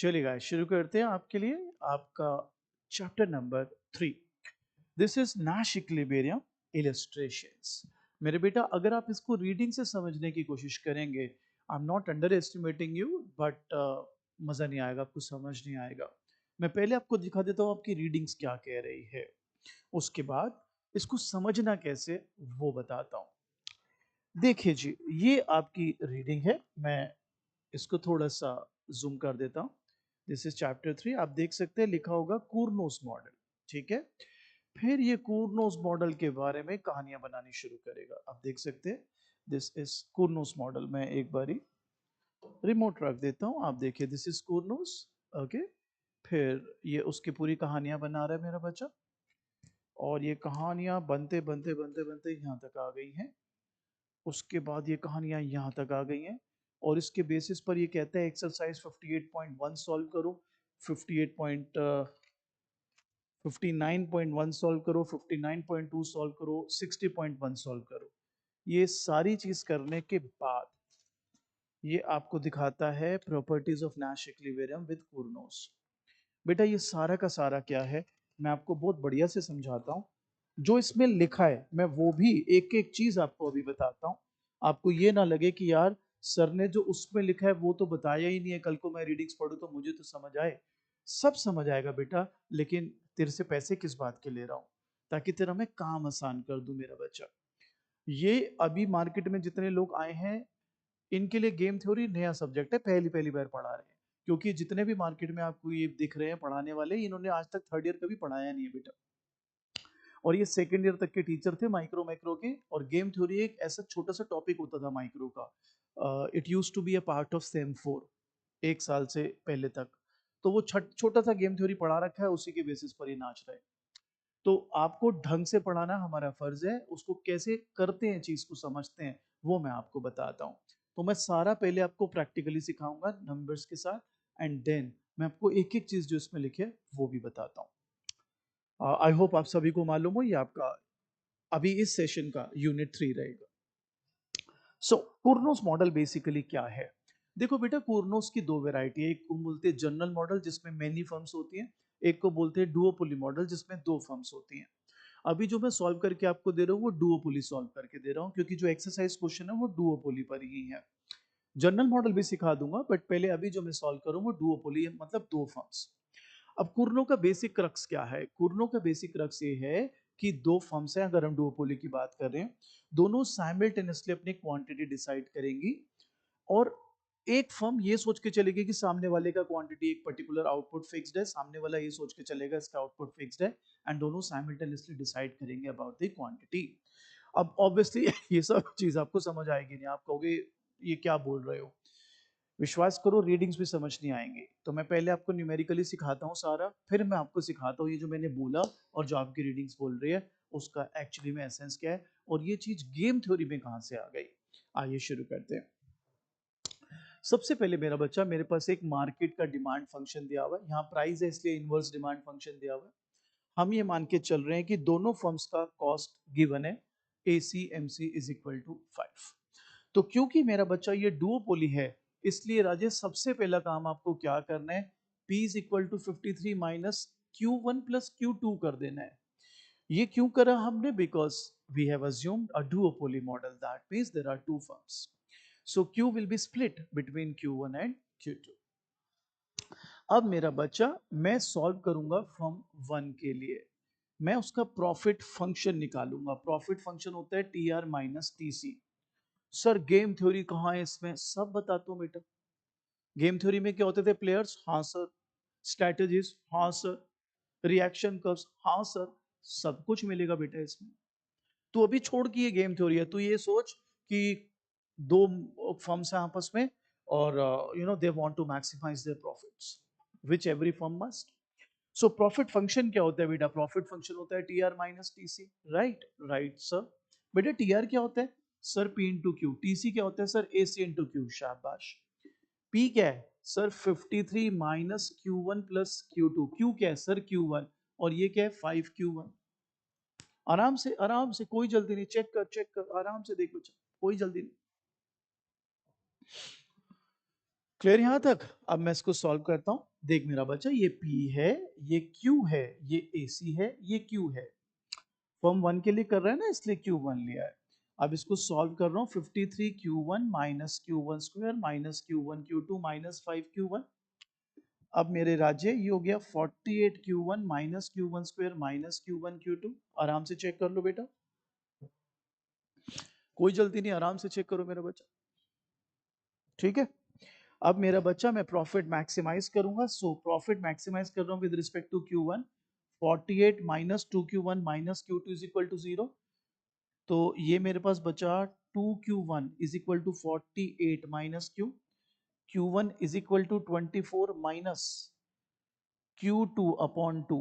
चलिए गाइस शुरू करते हैं आपके लिए आपका चैप्टर नंबर 3। दिस इज नाश इक्विलिब्रियम इलस्ट्रेशंस। मेरे बेटा अगर आप इसको रीडिंग से समझने की कोशिश करेंगे, I am not under estimating you but मज़ा नहीं आएगा, आपको समझ नहीं आएगा। मैं पहले आपको दिखा देता हूँ आपकी रीडिंग्स क्या कह रही है, उसके बाद इसको समझना कैसे वो बताता हूँ। देखिए जी, ये आपकी रीडिंग है। मैं इसको थोड़ा सा जूम कर देता हूँ। This is chapter 3। आप देख सकते हैं लिखा होगा कूर्नोस मॉडल। ठीक है, फिर ये कूर्नोस मॉडल के बारे में कहानियां बनानी शुरू करेगा। आप देख सकते हैं दिस इज कूर्नोस मॉडल। मैं एक बारी रिमोट रख देता हूँ, आप देखिए दिस इज कूर्नोस। ओके, फिर ये उसकी पूरी कहानियां बना रहा है मेरा बच्चा, और ये कहानियां बनते बनते बनते बनते यहाँ तक आ गई हैं। उसके बाद ये कहानियां यहाँ तक आ गई हैं, और इसके बेसिस पर ये कहता है एक्सरसाइज 58.1 सॉल्व करो, 59.1 सॉल्व करो, 59.2 सॉल्व करो, 60.1 सॉल्व करो। ये सारी चीज करने के बाद ये आपको दिखाता है properties of Nash equilibrium with Cournot. बेटा ये सारा का सारा क्या है, मैं आपको बहुत बढ़िया से समझाता हूँ। जो इसमें लिखा है मैं वो भी एक एक चीज आपको अभी बताता हूँ। आपको ये ना लगे कि यार सर ने जो उसमें लिखा है वो तो बताया ही नहीं है, कल को मैं रीडिंग्स पढ़ूं तो मुझे तो समझ आए। सब समझ आएगा बेटा, लेकिन तेरे से पैसे किस बात के ले रहा हूँ? ताकि तेरा मैं काम आसान कर दूं मेरा बच्चा। ये अभी मार्केट में जितने लोग आए हैं इनके लिए गेम थ्योरी नया सब्जेक्ट है, पहली पहली बार पढ़ा रहे हैं। क्योंकि जितने भी मार्केट में आपको ये दिख रहे हैं पढ़ाने वाले, इन्होंने आज तक थर्ड ईयर कभी पढ़ाया नहीं है बेटा। और ये सेकंड ईयर तक के टीचर थे माइक्रो मैक्रो के। और गेम थ्योरी एक ऐसा छोटा सा टॉपिक होता था माइक्रो का। It use to be a part of same 4 एक साल से पहले तक। तो वो छोटा सा गेम थ्योरी पढ़ा रखा है, उसी के बेसिस पर ये नाच रहे हैं। तो आपको ढंग से पढ़ाना हमारा फर्ज है, उसको कैसे करते हैं चीज को समझते हैं वो मैं आपको बताता हूँ। तो मैं सारा पहले आपको प्रैक्टिकली सिखाऊंगा नंबर्स के साथ, एंड देन मैं आपको एक एक चीज जो इसमें लिखे है वो भी बताता हूँ। आई होप आप सभी को मालूम हो ये आपका अभी इस सेशन का यूनिट 3 रहेगा। सो कुर्नोस मॉडल बेसिकली क्या है? देखो बेटा, कुर्नोस की दो वैरायटी है। एक को बोलते हैं जनरल मॉडल जिसमें मेनी फर्म्स होती हैं, एक को बोलते हैं डुओपोली मॉडल जिसमें दो फर्म्स होती हैं। अभी जो मैं सॉल्व करके आपको दे रहा हूँ वो डुओपोली सॉल्व करके दे रहा हूँ, क्योंकि जो एक्सरसाइज क्वेश्चन है वो डुओपोली पर ही है। जनरल मॉडल भी सिखा दूंगा, बट पहले अभी जो मैं सॉल्व करूँ वो डुओपोली है, मतलब दो फर्म्स। अब कुर्नो का बेसिक क्रक्स क्या है? कुर्नो का बेसिक क्रक्स ये है कि दो फर्म्स हैं, अगर हम डुओपोली की बात कर रहे हैं, दोनों साइमल्टेनियसली अपनी क्वांटिटी डिसाइड करेंगी। और एक फर्म ये सोच के चलेगी कि सामने वाले का क्वांटिटी एक पर्टिकुलर आउटपुट फिक्स्ड है, सामने वाला ये सोच के चलेगा इसका आउटपुट फिक्स्ड है, एंड दोनों साइमल्टेनियसली डिसाइड करेंगे अबाउट द क्वांटिटी। अब ऑब्वियसली ये सब चीज आपको समझ आएगी नहीं, आप कहोगे ये क्या बोल रहे हो। विश्वास करो रीडिंग्स भी समझ नहीं आएंगे, तो मैं पहले आपको न्यूमेरिकली सिखाता हूँ सारा, फिर मैं आपको सिखाता हूँ ये जो मैंने बोला और जो आपकी रीडिंग्स बोल रही है उसका एक्चुअली में एसेंस क्या है, और ये चीज गेम थ्योरी में कहाँ से आ गई। आइए शुरू करते हैं। सबसे पहले मेरा बच्चा, मेरे पास एक मार्केट का डिमांड फंक्शन दिया हुआ है, यहाँ प्राइस है इसलिए इनवर्स डिमांड फंक्शन दिया हुआ है। हम ये मान के चल रहे हैं कि दोनों फर्म्स का कॉस्ट गिवन है, A C M C is equal to 5। तो क्योंकि मेरा बच्चा ये डुओपोली है, इसलिए राजेश सबसे पहला काम आपको क्या करना है, P is equal to 53 minus Q1 plus Q2 कर देना है। ये क्यों करा हमने? Because we have assumed a duopoly model, that means there are two firms, so Q will be split between Q1 and Q2। अब मेरा बच्चा, मैं सॉल्व करूंगा फर्म 1 के लिए, मैं उसका प्रॉफिट फंक्शन निकालूंगा। प्रॉफिट फंक्शन होता है T R minus T C. Sir game theory कहाँ है इसमें? सब बताता हूँ बेटा। गेम थ्योरी में क्या होते थे? प्लेयर्स, हाँ सर। स्ट्रैटेजीज, हाँ सर। रिएक्शन कर्व्स, हाँ सर। सब कुछ मिलेगा बेटा इसमें। तू अभी छोड़ की ये गेम थ्योरी है, तू ये सोच कि दो फर्म्स हैं आपस में, और they want to maximise their profits, which every firm must. So profit function क्या होता है बेटा? प्रॉफिट फंक्शन होता है T R minus T C. Right right sir. बेटा टी आर क्या होता है? Sir P into Q. T C क्या होता है? Sir A C into Q. शाबाश। पी क्या है? Sir 53 minus Q one plus Q two. Q क्या है? Sir Q one. और ये क्या है? 5Q1। आराम से, कोई जल्दी नहीं, चेक कर आराम से, देख बच्चा, कोई जल्दी नहीं। क्लियर यहां तक? अब मैं इसको सॉल्व करता हूं। देख मेरा बच्चा, ये P है, ये Q है, ये AC है, ये Q है। फॉर्म 1 के लिए कर रहे हैं ना, इसलिए Q1 लिया है। अब इसको सॉल्व कर रहा हूँ। 53Q1 minus Q1 square minus Q1 Q2 minus 5Q1। अब मेरे राज्य ये हो गया 48Q1 minus Q1 square minus Q1 Q2। आराम से चेक कर लो बेटा, कोई जल्दी नहीं, आराम से चेक करो मेरा बच्चा, ठीक है। अब मेरा बच्चा मैं प्रॉफिट मैक्सिमाइज करूंगा, सो प्रॉफिट मैक्सिमाइज कर रहा हूं with respect to Q1। 48 minus 2Q1 minus Q2 is equal to 0। तो ये मेरे पास बचा 2Q1 is equal to 48 minus Q, Q1 is equal to 24 minus Q2 upon 2।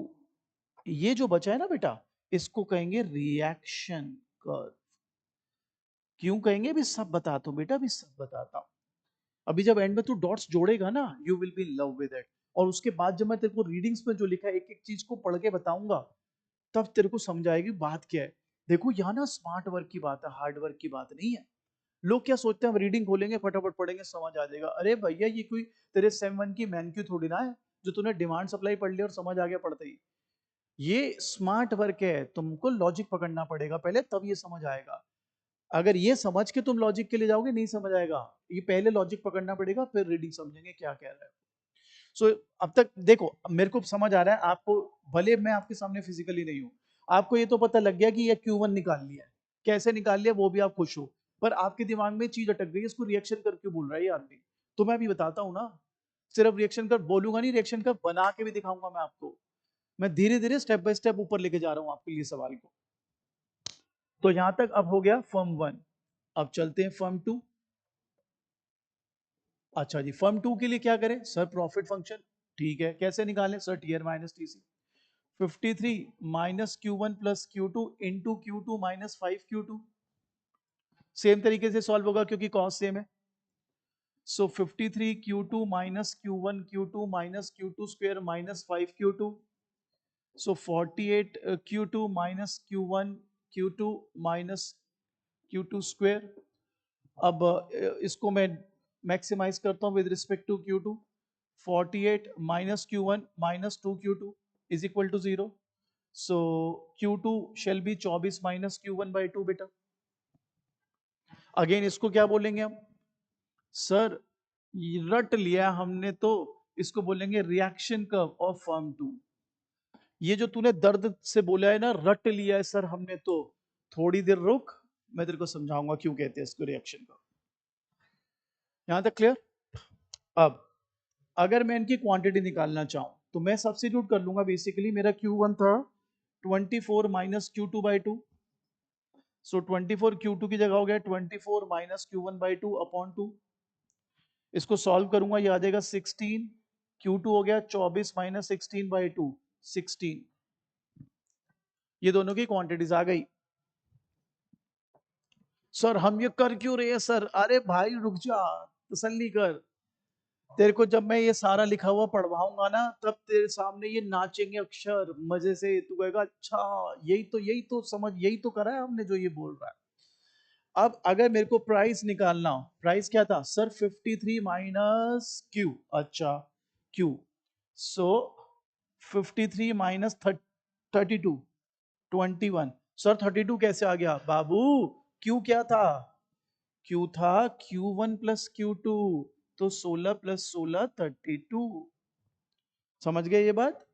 ये जो बचा है ना बेटा, इसको कहेंगे रिएक्शन कर्व। क्यों कहेंगे अभी सब बताता हूं बेटा, अभी सब बताता हूं। अभी जब एंड में तू डॉट्स जोड़ेगा ना, you will be in love with it. और उसके बाद जब मैं तेरे को रीडिंग्स में जो लिखा है एक एक चीज को पढ़ के बताऊंगा, तब तेरे को समझ आएगी बात क्या है। देखो यहाँ ना स्मार्ट वर्क की बात है, हार्ड वर्क की बात नहीं है। लोग क्या सोचते हैं, हम रीडिंग खोलेंगे फटाफट पढ़ेंगे समझ आ जाएगा। अरे भैया, ये कोई तेरे सेम वन की मैन क्यू थोड़ी ना है जो तूने डिमांड सप्लाई पढ़ लिया और समझ आ गया पढ़ते ही। ये स्मार्ट वर्क है, तुमको लॉजिक पकड़ना पड़ेगा पहले, तब ये समझ आएगा। अगर ये समझ के तुम लॉजिक के लिए जाओगे नहीं समझ आएगा। ये पहले लॉजिक पकड़ना पड़ेगा, फिर रीडिंग समझेंगे क्या कह रहा है। सो अब तक देखो, मेरे को समझ आ रहा है आपको, भले मैं आपके सामने फिजिकली नहीं हूं, आपको ये तो पता लग गया कि ये Q1 निकाल लिया है। कैसे निकाल लिया वो भी आप खुश हो, पर आपके दिमाग में चीज अटक गई, इसको रिएक्शन कर क्यों बोल रहा है ये आदमी। तो मैं अभी बताता हूं ना, सिर्फ रिएक्शन कर बोलूंगा नहीं, रिएक्शन कर बना के भी दिखाऊंगा मैं आपको। मैं धीरे धीरे स्टेप बाय स्टेप ऊपर लेके जा रहा हूं आपके लिए सवाल को। तो यहां तक अब हो गया फर्म 1। अब चलते हैं फर्म 2। अच्छा जी, फर्म 2 के लिए क्या करें सर, प्रॉफिट फंक्शन। ठीक है, कैसे निकालें sir, TR minus TC. 53 minus Q1 plus Q2 into Q2 minus 5Q2। Same तरीके से सॉल्व होगा क्योंकि कॉस सेम है। So 53 Q2 minus Q1 Q2 minus Q2 square minus 5Q2। So 48 Q2 minus Q1 Q2 minus Q2 square. अब इसको मैं maximise करता हूं with respect to Q2। 48 minus Q1 minus 2Q2 is equal to 0। So Q2 shall be 24 minus Q1 by 2 बेटा। Again इसको क्या बोलेंगे हम सर, ये रट लिया हमने तो, इसको बोलेंगे रिएक्शन कर्व ऑफ फर्म 2। ये जो तूने दर्द से बोला है ना, रट लिया है सर हमने तो, थोड़ी देर रुक, मैं तेरे को समझाऊंगा क्यों कहते हैं इसको रिएक्शन कर्व। यहां तक क्लियर। अब अगर मैं इनकी क्वांटिटी निकालना चाहूं तो मैं सब्स्टिट्यूट कर लूंगा। बेसिकली मेरा Q1 था 24 minus Q2 by 2। So 24 Q2 की जगह हो गया 24 माइनस Q1 बाई 2 अपॉन 2। इसको सॉल्व करूंगा, ये आ जाएगा 16। Q2 हो गया 24 माइनस 16 बाई 2, 16। ये दोनों की क्वांटिटीज आ गई। सर हम ये कर क्यों रहे हैं सर, अरे भाई रुक जा, तसल्ली कर। तेरे को जब मैं ये सारा लिखा हुआ पढ़वाऊंगा ना, तब तेरे सामने ये नाचेंगे अक्षर मजे से, तू कहेगा अच्छा यही तो समझ, यही तो करा है हमने जो ये बोल रहा है। अब अगर मेरे को प्राइस निकालना हो, प्राइस क्या था सर, 53 माइनस क्यू। अच्छा क्यू, सो 53 माइनस 32, 21। सर 32 कैसे आ गया बाबू, क्यू क्या था, क्यू था Q1 प्लस Q2, तो 16 प्लस 16 32। समझ गए ये बात,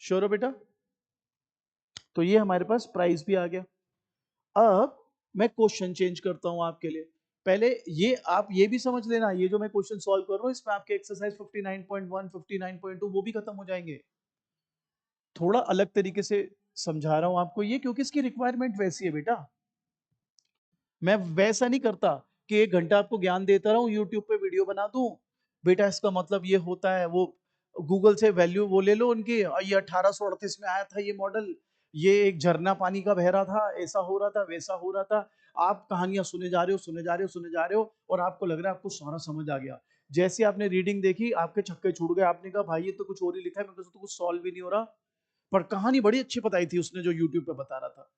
श्योर हो बेटा। तो ये हमारे पास प्राइस भी आ गया। अब मैं क्वेश्चन चेंज करता हूं आपके लिए। पहले ये आप ये भी समझ लेना, ये जो मैं क्वेश्चन सॉल्व कर रहा हूं इसमें आपके एक्सरसाइज 59.1 59.2 वो भी खत्म हो जाएंगे। थोड़ा अलग तरीके से समझा रहा हूं आपको ये, क्योंकि इसकी रिक्वायरमेंट वैसी है बेटा। मैं वैसा नहीं करता कि 1 घंटा आपको ज्ञान देता रहूं, यूट्यूब पे वीडियो बना दूं, बेटा इसका मतलब ये होता है, वो गूगल से वैल्यू वो ले लो उनकी, ये 1838 में आया था ये मॉडल, ये एक झरना पानी का बह रहा था, ऐसा हो रहा था वैसा हो रहा था। आप कहानियां सुने जा रहे हो सुने जा रहे हो सुने जा रहे हो, और आपको लग रहा है आपको सारा समझ आ गया। जैसे आपने रीडिंग देखी आपके छक्के छूट गए, आपने कहा भाई ये तो कुछ और ही लिखा है, मेरे को तो कुछ सॉल्व भी नहीं हो रहा। पर कहानी बड़ी अच्छी बताई थी उसने जो यूट्यूब पे बता रहा था।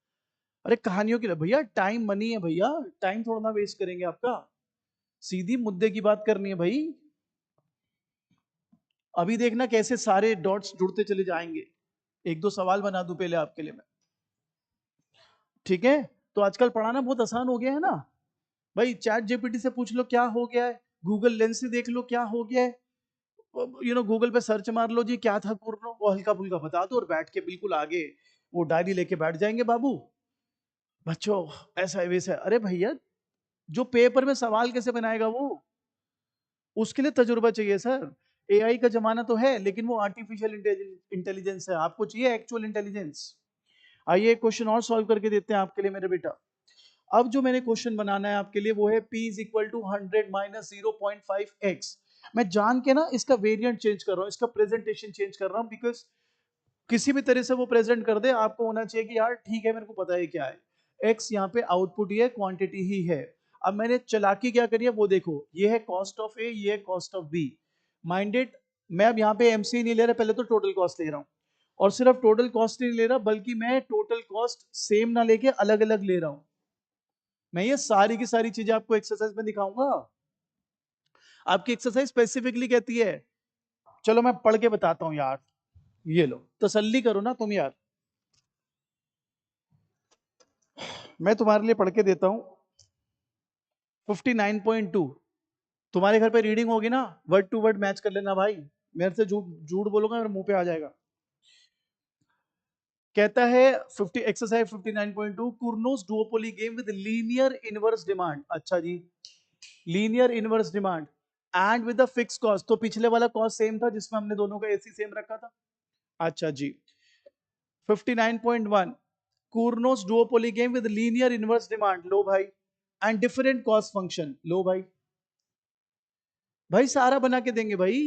अरे कहानियों के लिए भैया टाइम मनी है भैया, टाइम थोड़ा ना वेस्ट करेंगे आपका, सीधी मुद्दे की बात करनी है भाई। अभी देखना कैसे सारे डॉट्स जुड़ते चले जाएंगे। एक दो सवाल बना दूं पहले आपके लिए मैं, ठीक है? तो आजकल पढ़ाना बहुत आसान हो गया है ना भाई। चैट जीपीटी से पूछ लो क्या हो गया है, गूगल लेंस से देख लो क्या हो गया है, गूगल पे सर्च मार लो जी क्या था पूर्ण, वो हल्का फुल्का बता दो और बैठ के बिल्कुल आगे वो डायरी लेके बैठ जाएंगे बाबू। बच्चों ऐसा है वैसा है, अरे भैया जो पेपर में सवाल कैसे बनाएगा वो, उसके लिए तजुर्बा चाहिए सर। एआई का जमाना तो है लेकिन वो आर्टिफिशियल इंटेलिजेंस है, आपको चाहिए एक्चुअल इंटेलिजेंस। आइए एक क्वेश्चन और सॉल्व करके देते हैं आपके लिए मेरे बेटा। अब जो मैंने क्वेश्चन बनाना है आपके लिए वो है p is equal to 100 minus 0.5x। मैं जान के ना इसका वेरिएंट चेंज कर रहा हूँ, इसका प्रेजेंटेशन चेंज कर रहा हूँ, बिकॉज किसी भी तरह से वो प्रेजेंट कर दे आपको होना चाहिए कि यार ठीक है मेरे को पता है क्या है। x यहाँ पे आउटपुट ही है, क्वांटिटी ही है। अब मैंने चालाकी क्या करी है वो देखो, ये है कॉस्ट ऑफ ए, ये है कॉस्ट ऑफ बी। माइंडेड, मैं अब यहाँ पे एमसी नहीं ले रहा, पहले तो टोटल कॉस्ट ले रहा हूँ। और सिर्फ टोटल कॉस्ट नहीं ले रहा बल्कि मैं टोटल कॉस्ट सेम ना लेके अलग अलग ले रहा हूँ। मैं ये सारी की सारी चीजें आपको एक्सरसाइज में दिखाऊंगा। आपकी एक्सरसाइज स्पेसिफिकली कहती है, चलो मैं पढ़ के बताता हूं यार। ये लो तसल्ली करो ना तुम यार, मैं तुम्हारे लिए पढ़ के देता हूं। 59.2 तुम्हारे घर पे रीडिंग होगी ना, वर्ड टू वर्ड मैच कर लेना भाई। मेरे से झूठ झूठ बोलोगे मेरे मुंह पे आ जाएगा। कहता है 50 exercise 59.2 Cournot duopoly game with linear inverse demand. अच्छा जी, linear inverse demand and with the fix cost, तो पिछले वाला कॉस्ट सेम था जिसमें हमने दोनों का एसी सेम रखा था। अच्छा जी, 59.1 Cournot duopoly game with linear inverse demand, लो भाई, एंड डिफरेंट कॉस्ट फंक्शन, लो भाई। भाई सारा बना के देंगे भाई।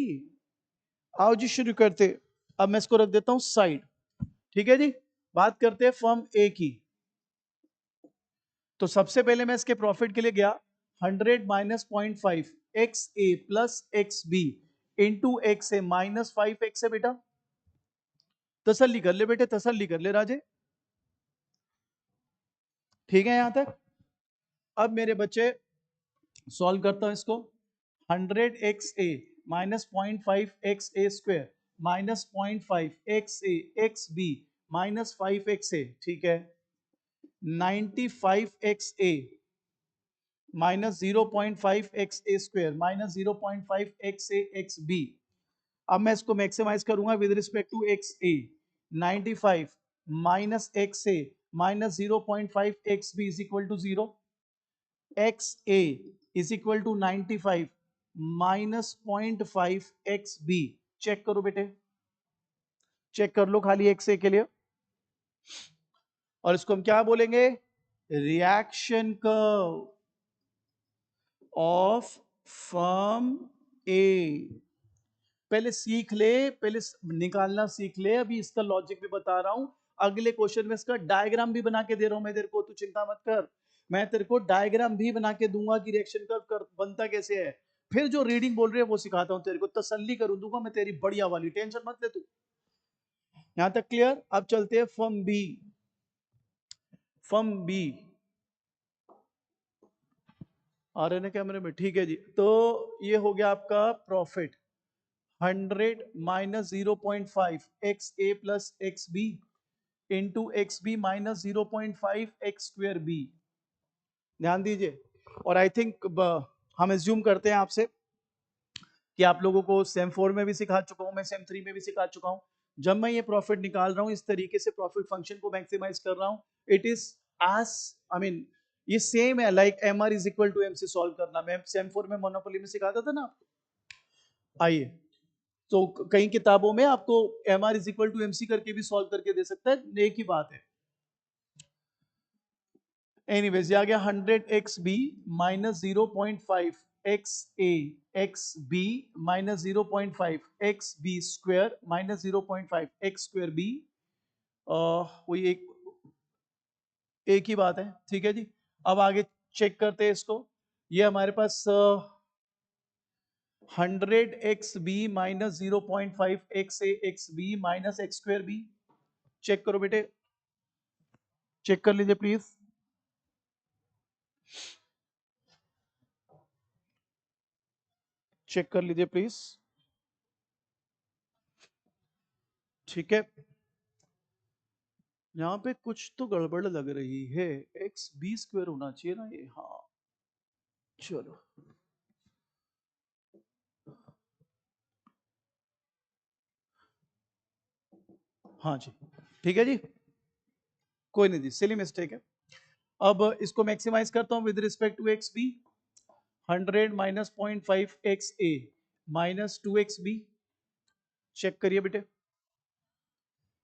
आओ जी शुरू करते। अब मैं इसको रख देता हूं साइड, ठीक है जी। बात करते हैं फर्म ए की। तो सबसे पहले मैं इसके प्रॉफिट के लिए गया, 100 minus 0.5 X A plus X B into X A minus 5x है बेटा। तसल्ली कर ले बेटे, तसल्ली कर ले राजे, ठीक है यहां तक। अब मेरे बच्चे सॉल्व करता हूं इसको। 100 X A minus 0.5 X A square minus 0.5 X A X B minus 5x A, ठीक है। 95 X A minus 0.5 X A square minus 0.5 X A X B. अब मैं इसको मैक्सिमाइज करूंगा with respect to X A. 95 minus X A minus 0.5 X B is equal to 0। X A is equal to 95 minus 0.5 X B. Check करो बेटे, check कर लो खाली x ए के लिए। और इसको हम क्या बोलेंगे, रिएक्शन कर्व ऑफ फर्म ए। पहले सीख ले, पहले निकालना सीख ले, अभी इसका लॉजिक भी बता रहा हूं। अगले क्वेश्चन में इसका डायग्राम भी बना के दे रहा हूं मैं तेरे को, तू चिंता मत कर। मैं तेरे को डायग्राम भी बना के दूंगा कि रिएक्शन कर्व कर बनता कैसे है। फिर जो रीडिंग बोल रही है वो सिखाता हूं तेरे को, तसल्ली कर दूंगा मैं तेरी बढ़िया वाली, टेंशन मत ले तू। यहां तक क्लियर। अब चलते हैं फर्म बी। फर्म बी आ रहे ना कैमरे में, ठीक है जी। तो ये हो गया आपका profit 100 minus 0.5 X A plus X B into X B minus 0.5 X square B. ध्यान दीजिए। और आई थिंक हम एज्यूम करते हैं आपसे कि आप लोगों को सेम 4 में भी सिखा चुका हूं, मैं सेम 3 में भी सिखा चुका हूं। जब मैं ये प्रॉफिट निकाल रहा हूं इस तरीके से प्रॉफिट फंक्शन को मैक्सिमाइज कर रहा हूं, it is as I mean ये सेम है like M R is equal to M से सॉल्व करना। मैं सेम 4 में मोनोपोली में सिखाता था ना। आइए, तो कई किताबों में आपको M R is equal to M C करके भी सॉल्व करके दे सकता है, एक ही बात है। एनीवेज ये आ गया 100 X B minus 0.5 X A X B minus 0.5 X B square minus 0.5 X square B. वही एक ही बात है, ठीक है जी। अब आगे चेक करते हैं इसको। ये हमारे पास 100 X B minus 0.5 X A X B minus X square B. Check करो बेटे, चेक कर लीजिए प्लीज। चेक कर लीजिए प्लीज। ठीक है, यहाँ पे कुछ तो गड़बड़ लग रही है, एक्स बी स्क्वायर होना चाहिए ना ये, हाँ चलो हाँ जी, ठीक है जी, कोई नहीं जी, सिली मिस्टेक है। अब इसको मैक्सिमाइज करता हूं with respect to X B, 100 minus 0.5 X A minus 2 X B, check करिए बेटे,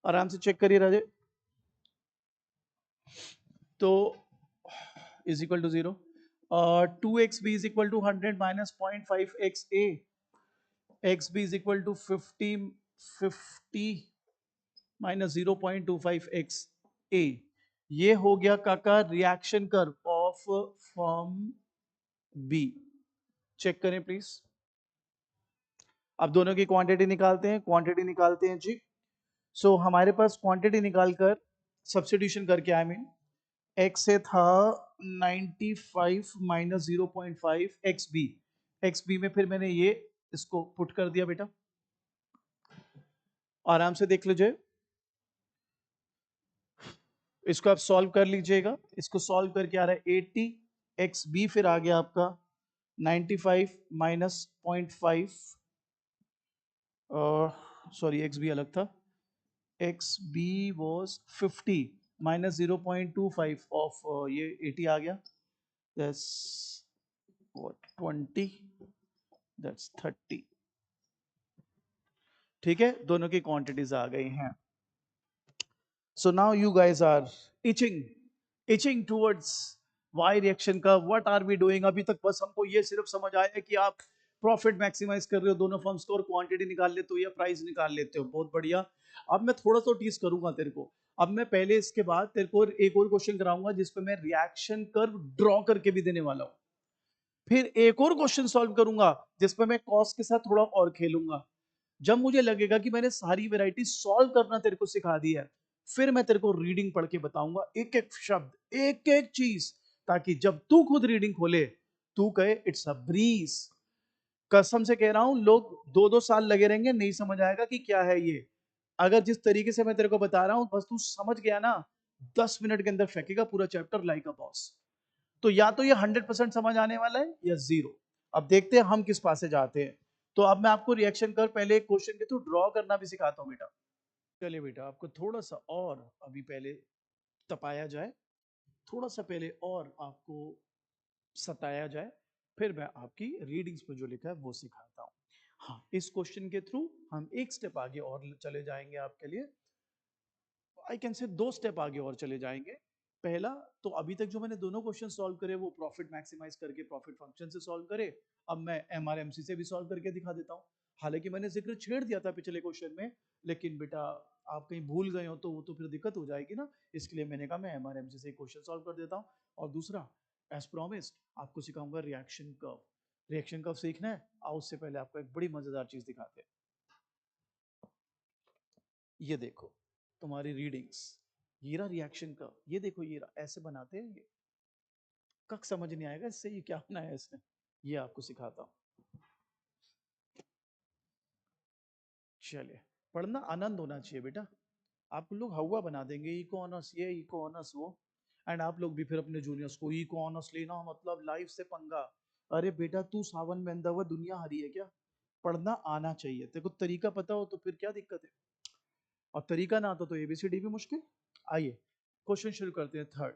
आराम से चेक करिए राजे। तो is equal to 0, 2 X B is equal to 100 minus 0.5 X A, X B is equal to 50 minus 0.25 X A. ये हो गया काका reaction curve of firm B, check करें प्लीज। अब दोनों की क्वांटिटी निकालते हैं, क्वांटिटी निकालते हैं जी। सो हमारे पास क्वांटिटी निकालकर सब्स्टिट्यूशन करके, आई मीन एक्स से था 95 minus 0.5 X B, X B में फिर मैंने ये इसको पुट कर दिया बेटा, आराम से देख लीजिए, इसको आप सॉल्व कर लीजिएगा। इसको सॉल्व करके आ रहा है 80, एक्स बी फिर आ गया आपका 95 माइनस 0.5, सॉरी एक्स बी अलग था, X B was 50 minus 0.25 of ये 80 आ गया, दैट्स व्हाट 20, दैट्स 30। ठीक है, दोनों की क्वांटिटीज आ गई हैं। So now you guys are itching towards Y reaction का, व्हाट आर वी डूइंग। अभी तक बस हमको ये सिर्फ समझ आया है कि आप प्रॉफिट मैक्सिमाइज कर रहे हो दोनों फर्म्स को, और क्वांटिटी निकाल लेते हो या प्राइस निकाल लेते हो, बहुत बढ़िया। अब मैं थोड़ा सा टीज करूंगा तेरे को। अब मैं पहले इसके बाद तेरे को एक और क्वेश्चन कराऊंगा जिसपे मैं रिएक्शन कर्व ड्रॉ करके भी देने वाला हूं, फिर एक और क्वेश्चन सॉल्व करूंगा जिसपे मैं कॉस्ट के साथ थोड़ा और खेलूंगा। जब मुझे लगेगा कि मैंने सारी वैरायटी सॉल्व करना तेरे को सिखा दिया है, फिर मैं तेरे को रीडिंग पढ़ के बताऊंगा, एक एक शब्द, एक एक चीज, ताकि जब तू खुद रीडिंग खोले तू कहे इट्स अ ब्रीज। कसम से कह रहा हूं, लोग 2-2 साल लगे रहेंगे, नहीं समझ आएगा कि क्या है ये। अगर जिस तरीके से मैं तेरे को बता रहा हूं बस तू समझ गया ना, 10 मिनट के अंदर फेंकेगा पूरा चैप्टर लाइक अ बॉस। तो या तो ये 100% समझ आने वाला है या जीरो। अब देखते हैं हम किस पासे जाते हैं। तो अब मैं आपको रिएक्शन कर पहले एक क्वेश्चन के थ्रू ड्रॉ करना भी सिखाता हूं बेटा। चलिए बेटा, आपको थोड़ा सा और अभी पहले तपाया जाए, थोड़ा सा पहले और आपको सताया जाए, फिर मैं आपकी रीडिंग्स में जो लिखा है वो सिखाता हूँ। हाँ, इस क्वेश्चन के थ्रू हम एक स्टेप आगे और चले जाएंगे आपके लिए, आई कैन से 2 स्टेप आगे और चले जाएंगे। पहला, तो अभी तक जो मैंने दोनों क्वेश्चन सॉल्व करे वो प्रॉफिट मैक्सिमाइज करके प्रॉफिट फंक्शन से सॉल्व करे, अब मैं एमआरएमसी से भी सॉल्व करके दिखा देता हूँ। हालांकि मैंने जिक्र छेड़ दिया था पिछले क्वेश्चन में, लेकिन बेटा आप कहीं भूल गए हो तो वो तो फिर दिक्कत हो जाएगी ना, इसके लिए मैंने कहा मैं एमआरएमसी से क्वेश्चन सॉल्व कर देता हूँ। और दूसरा, एज प्रॉमिस्ड आपको सिखाऊंगा रिएक्शन कर्व। रिएक्शन कर्व सीखना है, आओ उससे पहले आपको एक बड़ी मजेदार चीज दिखाते हैं। ये देखो तुम्हारी रीडिंग्स, ये रहा रिएक्शन का, ये देखो ये रहा, ऐसे बनाते हैं ये, कक समझ नहीं आएगा इससे ये क्या बनाया इसने, ये आपको सिखाता हूँ। चलिए, पढ़ना आनंद होना चाहिए बेटा, आप लोग हवा बना देंगे, इको ऑनर्स ये इको ऑनर्स वो, एंड आप लोग भी फिर अपने जूनियर्स को इको ऑनर्स लेना मतलब लाइफ से पंगा। अरे बेटा तू सावन में अंधा हुआ दुनिया हरी है क्या, पढ़ना आना चाहिए तेरे को, तरीका पता हो तो फिर क्या दिक्कत है, और तरीका ना आता तो एबीसीडी भी मुश्किल। आइए क्वेश्चन शुरू करते हैं। थर्ड,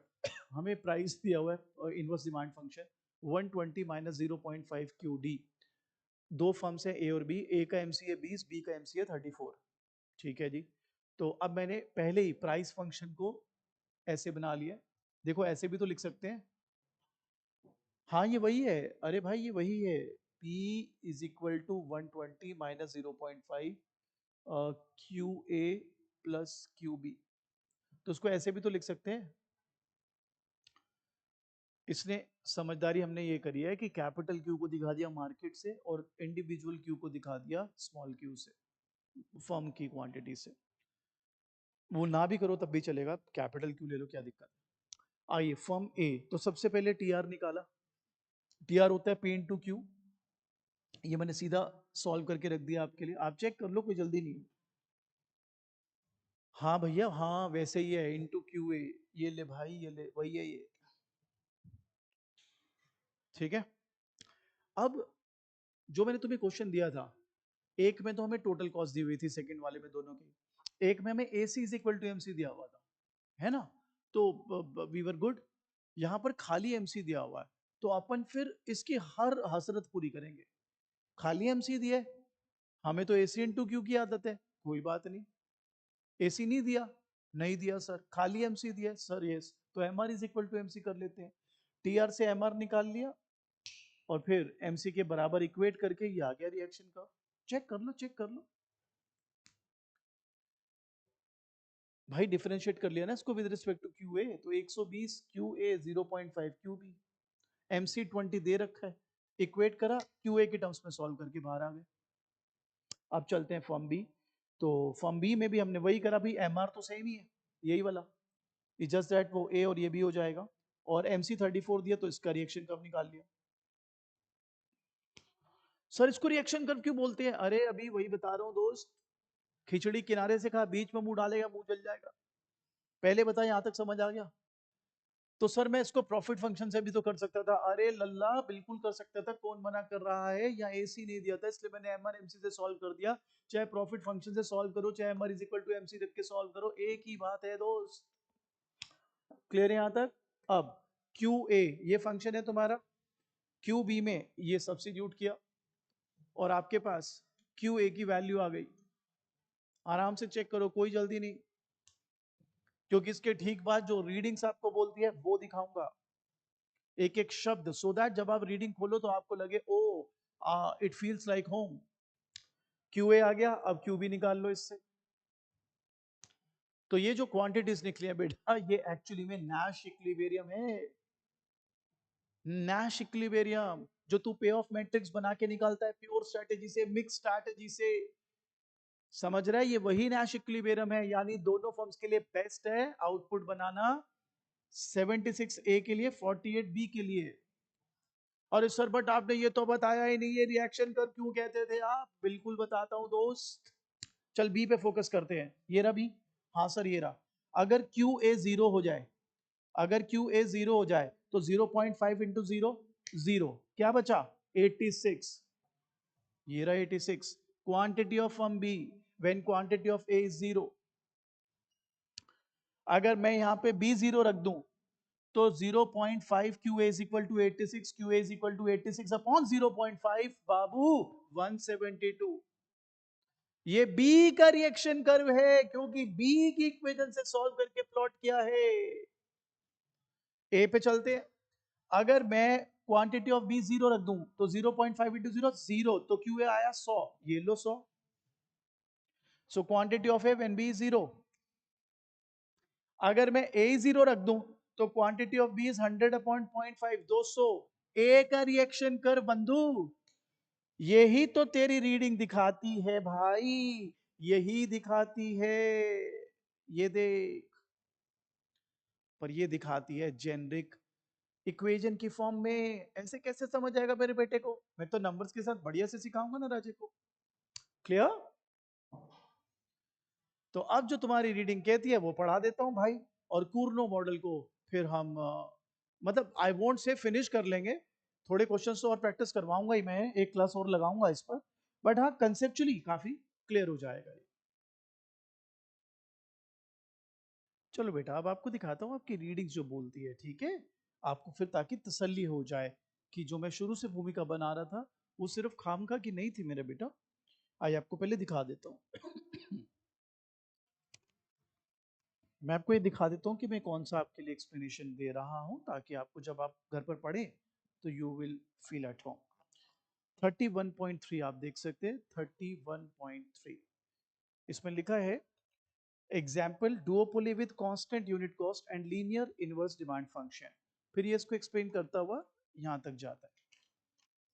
हमें प्राइस दिया हुआ है inverse demand function 120 minus 0.5 Q D, दो फर्म्स है ए और बी, ए का एमसीए 20, बी का एमसीए 34। ठीक है जी, तो अब मैंने पहले ही प्राइस फंक्शन को ऐसे बना लिया, देखो ऐसे भी तो लिख सकते हैं। हाँ ये वही है, अरे भाई ये वही है, P is equal to 120 minus 0.5 Q A plus Q B, तो उसको ऐसे भी तो लिख सकते हैं। इसने समझदारी हमने ये करी है कि कैपिटल क्यू को दिखा दिया मार्केट से और इंडिविजुअल क्यू को दिखा दिया स्मॉल क्यू से, फर्म की क्वांटिटी से। वो ना भी करो तब भी चलेगा, कैपिटल क्यू ले लो क्या दिक्कत है। आइए फर्म ए, तो सबसे पहले टीआर निकाला, टीआर होता है पी इंटू क्यू, ये मैंने सीधा सॉल्व करके रख दिया आपके लिए, आप चेक कर लो कोई जल्दी नहीं है। हाँ भैया, हाँ वैसे ही है, इंटू क्यू ए। ये ले भाई, ये ले, वही है ये। ठीक है। अब जो मैंने तुम्हें क्वेश्चन दिया था, एक में तो हमें टोटल कॉस्ट दी हुई थी, सेकंड वाले में दोनों की, एक में हमें A C is equal to M C दिया हुआ था, है ना? तो वी वर गुड। यहां पर खाली एमसी दिया हुआ है, तो अपन फिर इसकी हर हसरत पूरी करेंगे। खाली एमसी दिया है, हमें तो एसी इंटू क्यू की आदत है, कोई बात नहीं। एसी नहीं दिया, नहीं दिया सर, खाली एमसी दिया है सर, यस, तो M R is equal to MC कर लेते हैं। टी आर से एम आर निकाल लिया, और फिर एमसी के बराबर इक्वेट करके ये आ गया रिएक्शन का। चेक कर लो, चेक कर लो भाई, डिफरेंशिएट कर लिया ना इसको with respect to Q A, तो 120 Q A 0.5 Q B, MC 20 दे रखा है, इक्वेट करा, क्यू ए के टर्म्स में सॉल्व करके बाहर आ गए। अब चलते हैं फॉर्म बी। तो फॉर्म बी में भी हमने वही करा भाई, एम आर तो सेम ही है, यही वाला, जस्ट दैट वो ए और ये भी हो जाएगा, और एमसी 34 दिया तो इसका रिएक्शन कर्व निकाल लिया। सर इसको रिएक्शन कर्व क्यों बोलते हैं? अरे अभी वही बता रहा हूँ दोस्त, खिचड़ी किनारे से खा, बीच में मुंह डालेगा मुंह जल जाएगा। पहले बता, यहां तक समझ आ गया? तो सर मैं इसको प्रॉफिट फंक्शन से भी तो कर सकता था। अरे लल्ला, बिल्कुल कर सकता था, कौन मना कर रहा है? या एसी नहीं दिया था इसलिए मैंने एम आर एमसी से सॉल्व कर दिया। चाहे प्रॉफिट फंक्शन से सॉल्व करो, चाहे M R is equal to MC रख के सॉल्व करो, एक ही बात है दोस्त। क्लियर है यहां तक? अब क्यू ए ये फंक्शन है तुम्हारा, क्यू बी में ये सब्स्टिट्यूट किया, और आपके पास क्यू ए की वैल्यू आ गई। आराम से चेक करो, कोई जल्दी नहीं, क्योंकि इसके ठीक बाद जो रीडिंग्स आपको बोलती है वो दिखाऊंगा, एक एक शब्द, सो दैट जब आप रीडिंग खोलो तो आपको लगे oh it feels like home. Q A आ गया, अब क्यू बी निकाल लो इससे। तो ये जो क्वांटिटीज निकली है बेटा, ये एक्चुअली में नैश इक्विलिब्रियम है। नैश इक्विलिब्रियम जो तू पे ऑफ मैट्रिक्स बना के निकालता है प्योर स्ट्रेटेजी से, मिक्स स्ट्रेटेजी से, समझ रहा है? ये वही नैश इक्विलिब्रियम है, यानी दोनों फॉर्म्स के लिए बेस्ट है आउटपुट बनाना, 76 ए के लिए, 48 बी के लिए। और सर बट आपने ये तो बताया ही नहीं, ये रिएक्शन कर क्यों कहते थे आप? बिल्कुल बताता हूं दोस्त। चल बी पे फोकस करते हैं, ये रहा बी। हाँ सर ये रहा। अगर क्यू ए जीरो हो जाए, अगर क्यू ए जीरो हो जाए तो 0.5 इंटू जीरो, जीरो, क्या बचा? 86। ये रहा 86, quantity of firm B when quantity of A is zero. अगर मैं यहां पे बी जीरो रख दूं तो 0.5 Q is equal to 86, Q is equal to 86 upon 0.5 बाबू 172। ये बी का रिएक्शन कर्व है, क्योंकि बी की इक्वेशन से सॉल्व करके प्लॉट किया है। ए पे चलते हैं। अगर मैं क्वांटिटी ऑफ बी जीरो रख दूं तो 0.5 इंटू जीरो, जीरो, तो क्यू ए आया 100, ये लो 100। So quantity of A when B is zero. अगर मैं ए जीरो रख दूं तो quantity of B is 100 upon 0.5, 200। A का रिएक्शन कर बंधु, यही तो तेरी रीडिंग दिखाती है भाई, यही दिखाती है। ये देख, पर ये दिखाती है जेनरिक इक्वेशन की फॉर्म में। ऐसे कैसे समझ आएगा मेरे बेटे को? मैं तो नंबर्स के साथ बढ़िया से सिखाऊंगा ना राजे को। क्लियर? तो अब जो तुम्हारी रीडिंग कहती है वो पढ़ा देता हूं भाई, और कूर्नो मॉडल को फिर हम मतलब आई वोंट से फिनिश कर लेंगे, थोड़े क्वेश्चंस तो और प्रैक्टिस करवाऊंगा ही, मैं एक क्लास और लगाऊंगा इस पर, बट हाँ कंसेप्चुअली काफी क्लियर हो जाएगा ये। चलो बेटा, अब आपको दिखाता हूँ आपकी रीडिंग जो बोलती है, ठीक है? आपको फिर ताकि तसल्ली हो जाए कि जो मैं शुरू से भूमिका बना रहा था वो सिर्फ खामखा की नहीं थी मेरे बेटा। आइए आपको पहले दिखा देता हूँ। मैं आपको ये दिखा देता हूँ कि मैं कौन सा आपके लिए एक्सप्लेनेशन दे रहा हूँ, ताकि आपको जब आप घर पर पढ़ें तो you will feel at home. 31.3 आप देख सकते हैं, 31.3 इसमें लिखा है example duopoly with constant unit cost and linear inverse demand function. फिर ये इसको एक्सप्लेन करता हुआ यहाँ तक जाता है।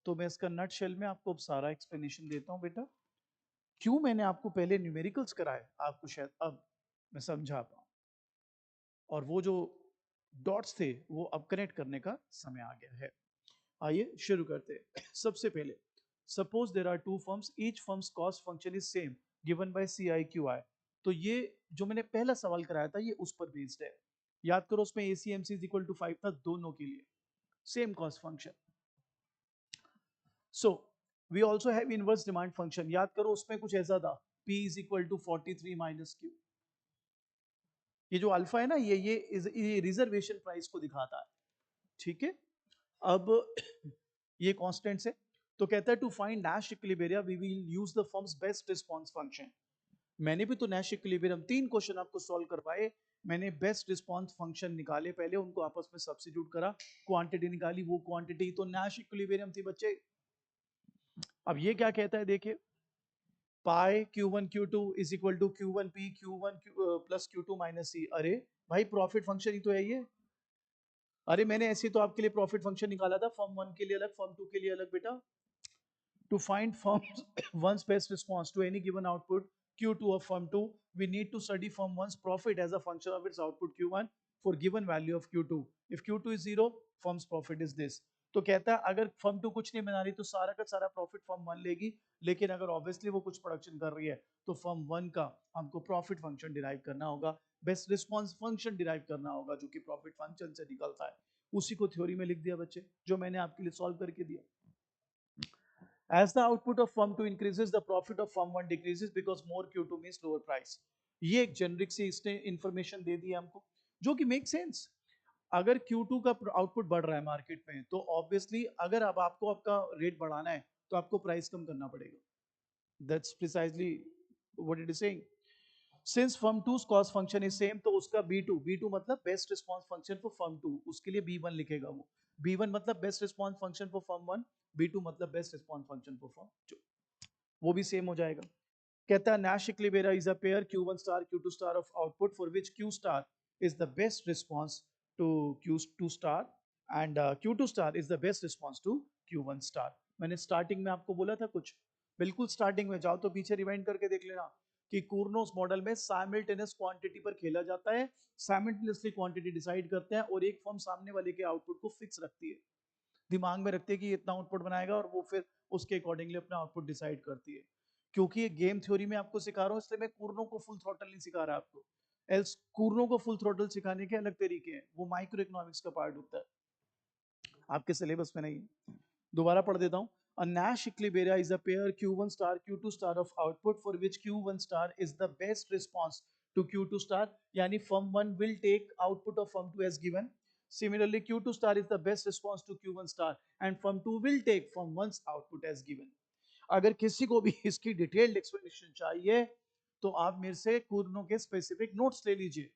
तो मैं इसका नट शेल में आपको अब सारा एक्सप्लेनेशन देता हूँ बेटा। क्यों मैंने आपको पहले न्यूमेरिकल्स कराए, आपको शायद अब मैं समझा पाऊँ, और वो जो डॉट्स थे वो अब कनेक्ट करने का समय आ गया है। आइए शुरू करते हैं। सबसे पहले, suppose there are two firms, each firms cost function is same given by C I Q I. तो ये जो मैंने पहला सवाल कराया था ये उस पर बेस्ड है। याद करो उसमें ACMC इज इक्वल टू 5 था दोनों के लिए, same cost function. So we also have inverse demand function, याद करो उसमें कुछ ऐसा था, P is equal to 43 minus Q। ये जो अल्फा है ना, ये रिजर्वेशन प्राइस को दिखाता है, ठीक है। अब ये कांस्टेंट्स है, तो कहता है to find Nash equilibrium we will use the firms best response function. मैंने भी तो नैश इक्विलिब्रियम 3 क्वेश्चन आपको सॉल्व करवाए, मैंने बेस्ट रिस्पांस फंक्शन निकाले, पहले उनको आपस में सब्स्टिट्यूट करा, क्वांटिटी निकाली, वो क्वांटिटी तो नैश इक्विलिब्रियम थी बच्चे। अब ये क्या कहता है देखिए, pi Q1 Q2 is equal to Q1 P Q1 plus Q2 minus C। अरे भाई प्रॉफिट फंक्शन ही तो है ये। अरे मैंने ऐसे तो आपके लिए प्रॉफिट फंक्शन निकाला था, फॉर्म 1 के लिए अलग, फॉर्म 2 के लिए अलग बेटा। To find firm one's best response to any given output Q2 of firm 2, we need to study firm 1's profit as a function of its output Q1 for given value of Q2. If Q2 is 0, firm's profit is this. तो कहता है अगर firm 2 कुछ नहीं बना रही तो सारा का सारा प्रॉफिट फर्म 1 लेगी, लेकिन अगर ऑब्वियसली वो कुछ प्रोडक्शन कर रही है तो फर्म 1 का हमको प्रॉफिट फंक्शन डिराइव करना होगा, बेस्ट रिस्पॉन्स फंक्शन डिराइव करना होगा जो कि प्रॉफिट फंक्शन से निकलता है। उसी को थ्योरी में लिख दिया बच्चे, जो मैंने आपके लिए सॉल्व करके दिया। As the output of firm 2 increases, the profit of firm 1 decreases because more Q2 means lower price. ये एक जेनरिक सी इसने इंफॉर्मेशन दे दी हमको, जो कि मेक सेंस। अगर Q2 का आउटपुट बढ़ रहा है मार्केट में, तो ऑब्वियसली अगर अब आपको आपका रेट बढ़ाना है तो आपको प्राइस कम करना पड़ेगा। That's precisely what it is saying. Since firm 2 cost function is same, तो उसका B2 मतलब best response function for firm 2, उसके लिए B1 लिखेगा वो। B1 मतलब best response function for firm 1, B2 मतलब best response function for firm 2, वो भी सेम हो जाएगा। कहता है Nash equilibrium is a pair Q1 star Q2 star of output for which Q star is the best response to Q2 star and Q2 star is the best response to Q1 star। मैंने starting में आपको बोला था कुछ, बिल्कुल starting में जाओ तो पीछे रिवाइंड करके देख लेना कि कूर्नोस मॉडल में साइमल्टेनियस क्वांटिटी पर खेला जाता है, साइमल्टेनियसली क्वांटिटी डिसाइड करते हैं और एक फॉर्म सामने वाले के आउटपुट को फिक्स रखती है, दिमाग में रखती है कि इतना आउटपुट बनाएगा और वो फिर उसके अकॉर्डिंगली अपना आउटपुट डिसाइड करती है। क्योंकि ये गेम थ्योरी में आपको सिखा रहा हूँ, इसलिए मैं कूर्नो को फुल थ्रॉटल नहीं सिखा रहा आपको, एल्स कूर्नो को फुल थ्रॉटल सिखाने के अलग तरीके हैं, वो माइक्रो इकोनॉमिक्स का पार्ट होता है, आपके सिलेबस में नहीं। दोबारा पढ़ देता हूँ। A Nash equilibrium is a pair Q1 star Q2 star of output for which Q1 star is the best response to Q2 star, यानी firm 1 will take output of firm 2 as given. Similarly, Q2 star is the best response to Q1 star and firm 2 will take firm 1's output as given. अगर किसी को भी इसकी detailed explanation चाहिए तो आप मेरे से कूर्नो के स्पेसिफिक नोट्स ले लीजिए,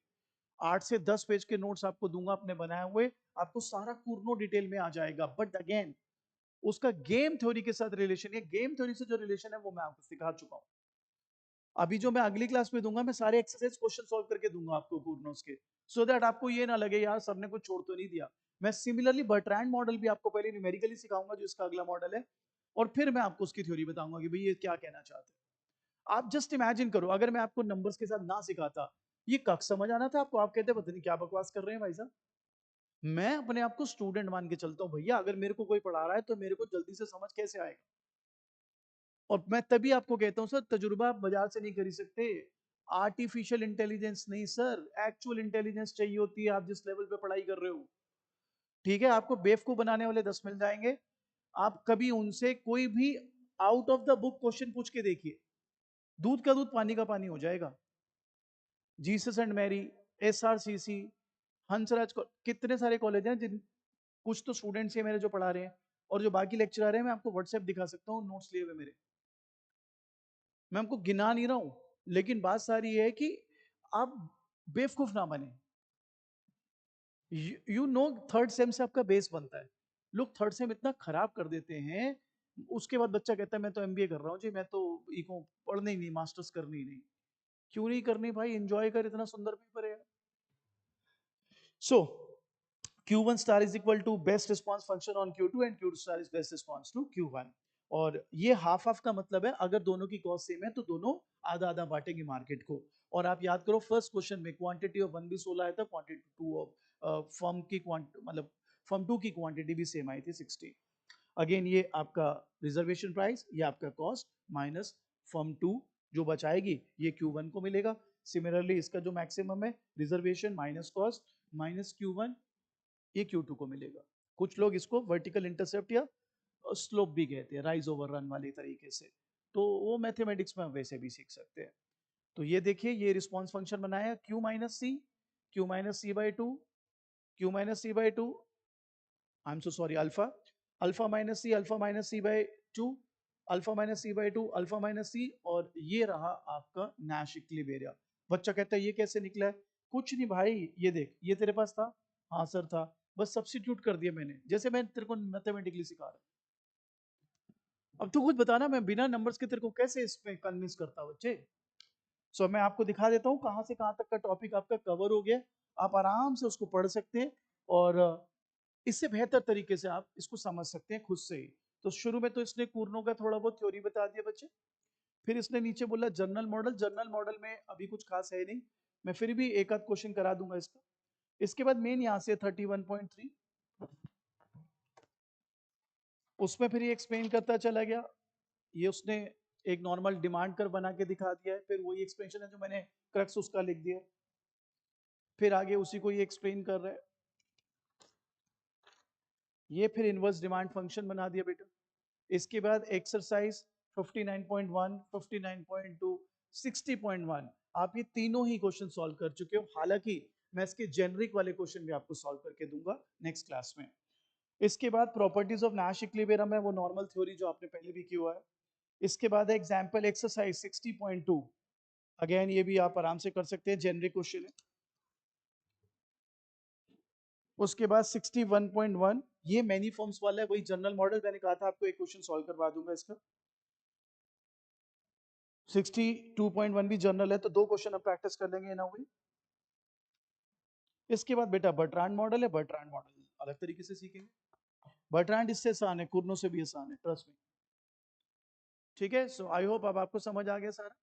8 से 10 पेज के नोट्स आपको दूंगा अपने बनाए हुए, आपको सारा कूर्नो डिटेल में आ जाएगा। बट अगेन उसका गेम थ्योरी के साथ रिलेशन है, गेम थ्योरी से जो रिलेशन है वो मैं आपको सिखा चुका हूं। अभी जो मैं अगली क्लास में दूंगा, मैं सारे एक्सरसाइज क्वेश्चन सॉल्व करके दूंगा आपको कूर्नोस के, सो दैट आपको ये ना लगे यार सबने कुछ छोड़ तो नहीं दिया। मैं सिमिलरली बर्ट्रैंड मॉडल भी आपको पहले न्यूमेरिकली सिखाऊंगा जो इसका अगला मॉडल है, और फिर मैं आपको उसकी थ्योरी बताऊंगा कि भाई ये क्या कहना चाहते हैं। आप जस्ट इमेजिन करो अगर मैं आपको नंबर्स के साथ ना सिखाता, ये कख समझ आना था आपको, आप कहते पता नहीं क्या बकवास कर रहे हैं भाई साहब। मैं अपने आप को स्टूडेंट मान के चलता हूँ भैया, अगर मेरे को कोई पढ़ा रहा है तो मेरे को जल्दी से समझ कैसे आएगा। और मैं तभी आपको कहता हूं सर, तजुर्बा आप बाजार से नहीं खरीद सकते, आर्टिफिशियल इंटेलिजेंस नहीं सर, एक्चुअल इंटेलिजेंस चाहिए होती है आप जिस लेवल पे पढ़ाई कर रहे हो। ठीक है, आपको बेवकूफ बनाने वाले 10 मिल जाएंगे, आप कभी उनसे कोई भी out of the book question पूछ के देखिए, दूध का दूध पानी का पानी हो जाएगा। Jesus and Mary, SRCC, Hansraj, कितने सारे कॉलेज हैं जिन, कुछ तो स्टूडेंट्स हैं मेरे जो पढ़ा रहे हैं, और जो बाकी लेक्चरर हैं मैं आपको व्हाट्सएप दिखा सकता हूँ नोट्स लिए हुए मेरे, मैं आपको गिना नहीं रहा हूं। लेकिन बात सारी है कि आप बेवकूफ ना बने। यू नो थर्ड सेम से आपका बेस बनता है, लोग थर्ड सेम इतना खराब कर देते हैं, उसके बाद बच्चा कहता है मैं तो MBA कर रहा हूँ जी, मैं तो इको पढ़ने ही नहीं, मास्टर्स करनी ही नहीं। क्यों नहीं करनी भाई, एंजॉय कर, इतना सुंदर पेपर है। सो Q1 star is equal to best response function on Q2 and Q2 star is best response to Q1। और ये हाफ हाफ का मतलब है, अगर दोनों की कॉस्ट सेम है तो दोनों आधा आधा बांटेंगे मार्केट को। और आप याद करो फर्स्ट क्वेश्चन में क्वांटिटी ऑफ 1 भी 16 आया था, क्वांटिटी 2 ऑफ फर्म की मतलब फर्म 2 की क्वांटिटी भी सेम आई थी 60। अगेन ये आपका रिजर्वेशन प्राइस, ये आपका कॉस्ट माइनस फर्म 2 जो बचाएगी ये Q1 को मिलेगा। सिमिलरली इसका जो मैक्सिमम है reservation minus cost minus Q1 ये Q2 को मिलेगा। कुछ लोग इसको वर्टिकल इंटरसेप्ट या स्लोप भी कहते हैं, राइज ओवर रन वाली तरीके से, तो वो मैथमेटिक्स में हम वैसे भी सीख सकते हैं। तो ये देखिए ये रिस्पॉन्स फंक्शन बनाया Q minus C, Q minus C by two, Q minus C by two, I am so sorry alpha, alpha minus C, alpha minus C by two, alpha minus C by two, alpha minus C, और ये रहा आपका Nash equilibrium. बच्चा कहता है ये कैसे निकला है? कुछ नहीं भाई, ये देख ये तेरे पास था, हाँ सर था, बस सब्स्टिट्यूट कर दिया मैंने, जैसे मैं तेरे को मैथमेटिकली सिखा रहा हूं। अब तू खुद बताना मैं बिना नंबर्स के तेरे को कैसे इसमें कन्विंस करता बच्चे। सो मैं आपको दिखा देता हूँ कहाँ से कहाँ तक का टॉपिक आपका कवर हो गया, आप आराम से उसको पढ़ सकते हैं और इससे बेहतर तरीके से आप इसको समझ सकते हैं खुद से ही। तो शुरू में तो इसने कूर्नों का थोड़ा बहुत थ्योरी बता दिया बच्चे, फिर इसने नीचे बोला जनरल मॉडल, जनरल मॉडल में अभी कुछ खास है नहीं, मैं फिर भी एक आध क्वेश्चन करा दूंगा इसका। इसके बाद मेन यहाँ से 31.3, उसमें फिर ये एक्सप्लेन करता चला गया, ये उसने एक नॉर्मल डिमांड कर बना के दिखा दिया है, फिर वही एक्सप्लेनेशन है जो मैंने क्रक्स उसका लिख दिया, फिर आगे उसी को ये एक्सप्लेन कर रहा है, ये फिर इनवर्स डिमांड फंक्शन बना दिया बेटा। इसके बाद एक्सरसाइज 59.1, 59.2, 60.1, आप ये तीनों ही क्वेश्चन सॉल्व कर चुके हो, हालांकि मैं इसके जेनरिक वाले क्वेश्चन भी आपको सॉल्व करके दूंगा नेक्स्ट क्लास में। इसके बाद प्रॉपर्टीज ऑफ नैश इक्विलिब्रियम है, वो नॉर्मल थ्योरी जो आपने पहले भी किया हुआ है। इसके बाद है एग्जांपल एक्सरसाइज 60.2, अगेन ये भी आप आराम से कर सकते हैं, जेनरिक क्वेश्चन है। उसके बाद 61.1 ये मैनी फॉर्म्स वाला है, वही जनरल मॉडल मैंने कहा था आपको एक क्वेश्चन सॉल्व करवा दूंगा इसका। 62.1 भी जनरल है, तो दो क्वेश्चन अब प्रैक्टिस कर लेंगे ना हुई। इसके बाद बेटा बर्ट्रांड मॉडल है, बर्ट्रांड मॉडल अलग तरीके से सीखेंगे, बर्ट्रांड इससे आसान है, कुर्नों से भी आसान है, ट्रस्ट में। ठीक है, सो आई होप अब आपको समझ आ गया सारा।